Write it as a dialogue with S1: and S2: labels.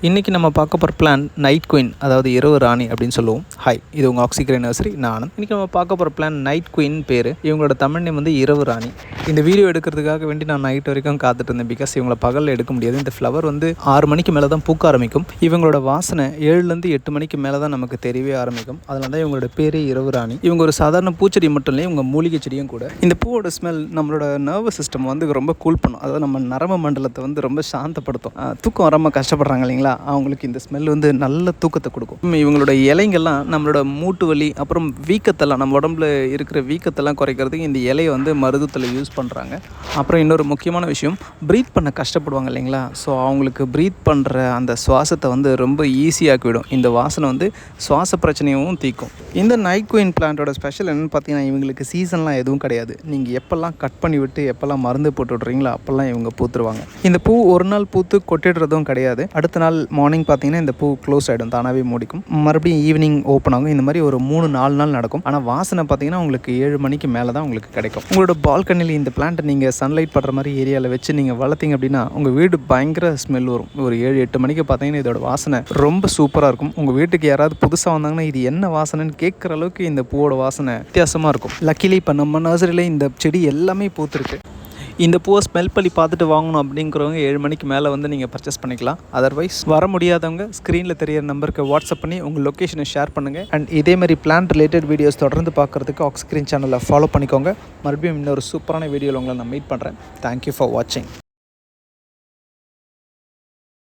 S1: இன்றைக்கி நம்ம பார்க்க போகிற பிளான் நைட் குயின், அதாவது இரவு ராணி அப்படின்னு சொல்லுவோம். ஹாய், இது உங்கள் ஆக்சிகிரேன் நர்சரி, நான் ஆனந்த். இன்றைக்கி நம்ம பார்க்க போகிற பிளான் நைட் குயின் பேர். இவங்களோட தமிழ் நேம் வந்து இரவு ராணி. இந்த வீடியோ எடுக்கிறதுக்காக வேண்டி நான் நைட் வரைக்கும் காத்துட்டு இருந்தேன். பிகாஸ் இவங்களை பகலில் எடுக்க முடியாது. இந்த ஃப்ளவர் வந்து 6 மணிக்கு மேலே தான் பூக்க ஆரம்பிக்கும். இவங்களோட வாசனை 7லேருந்து 8 மணிக்கு மேலே தான் நமக்கு தெரியவே ஆரம்பிக்கும். அதனால தான் இவங்களோட பேரே இரவு ராணி. இவங்க ஒரு சாதாரண பூச்செடி மட்டும் இல்லை, இவங்க மூலிகை செடியும் கூட. இந்த பூவோட ஸ்மெல் நம்மளோட நர்வஸ் சிஸ்டம் வந்து ரொம்ப கூல் பண்ணும். அதாவது நம்ம நரம்பு மண்டலத்தை வந்து ரொம்ப சாந்தப்படுத்தும். தூக்கம் வராமல் கஷ்டப்படுறாங்க இல்லைங்களா, அவங்களுக்கு இந்த ஸ்மெல் வந்து நல்ல தூக்கத்தை கொடுக்கும். இவங்களோட இலைங்கள்லாம் நம்மளோட மூட்டு வலி, அப்புறம் வீக்கத்தெல்லாம், நம்ம உடம்புல இருக்கிற வீக்கத்தெல்லாம் குறைக்கிறதுக்கு இந்த இலையை வந்து மருத்துவத்தில் யூஸ் பண்ணுறாங்க. அப்புறம் இன்னொரு முக்கியமான விஷயம், ப்ரீத் பண்ண கஷ்டப்படுவாங்க இல்லைங்களா, ஸோ அவங்களுக்கு ப்ரீத் பண்ணுற அந்த சுவாசத்தை வந்து ரொம்ப ஈஸியாக்கிவிடும். இந்த வாசனை வந்து சுவாச பிரச்சனையும் தீர்க்கும். இந்த நைட் குயின் பிளான்ட்டோட ஸ்பெஷல் என்னென்னு பார்த்தீங்கன்னா, இவங்களுக்கு சீசன்லாம் எதுவும் கிடையாது. நீங்கள் எப்போல்லாம் கட் பண்ணி விட்டு எப்போல்லாம் மருந்து போட்டு விட்றீங்களோ அப்போல்லாம் இவங்க பூத்துருவாங்க. இந்த பூ ஒரு நாள் பூத்து கொட்டிடுறதும் கிடையாது. அடுத்த நாள் மார்னிங் பார்த்தீங்கன்னா இந்த பூ க்ளோஸ் ஆகிடும், தானாகவே மூடிக்கும். மறுபடியும் ஈவினிங் ஓப்பன் ஆகும். இந்த மாதிரி ஒரு 3-4 நாள் நடக்கும். ஆனால் வாசனை பார்த்தீங்கன்னா உங்களுக்கு 7 மணிக்கு மேலே தான் உங்களுக்கு கிடைக்கும். உங்களோட பால்கனியில் இந்த பிளான்ட்டை நீங்கள் சன்லைட் படுற மாதிரி ஏரியாவில் வச்சு நீங்கள் வளர்த்தீங்க அப்படின்னா உங்கள் வீடு பயங்கர ஸ்மெல் வரும். ஒரு 7-8 மணிக்கு பார்த்தீங்கன்னா இதோட வாசனை ரொம்ப சூப்பராக இருக்கும். உங்கள் வீட்டுக்கு யாராவது புதுசாக வந்தாங்கன்னா இது என்ன வாசனைன்னு கேட்குற அளவுக்கு இந்த பூவோட வாசனை வித்தியாசமாக இருக்கும். லக்கிலி இப்போ நம்ம நர்சரியில் இந்த செடி எல்லாமே பூத்துருக்கு. இந்த பூவை ஸ்மெல் பண்ணி பார்த்துட்டு வாங்கணும் அப்படிங்கிறவங்க 7 மணிக்கு மேலே வந்து நீங்கள் பர்ச்சேஸ் பண்ணிக்கலாம். அதர்வைஸ் வர முடியாதவங்க ஸ்க்ரீனில் தெரியிற நம்பருக்கு வாட்ஸ்அப் பண்ணி உங்கள் லொக்கேஷனை ஷேர் பண்ணுங்கள். அண்ட் இதேமாதிரி பிளான்ட் ரிலேட்டட் வீடியோஸ் தொடர்ந்து பார்க்குறதுக்கு ஆக்ஸ்கிரீன் சேனலை ஃபாலோ பண்ணிக்கோங்க. மறுபடியும் இன்னொரு சூப்பரான வீடியோவில் உங்களை நான் மீட் பண்ணுறேன். தேங்க்யூ ஃபார் வாட்சிங்.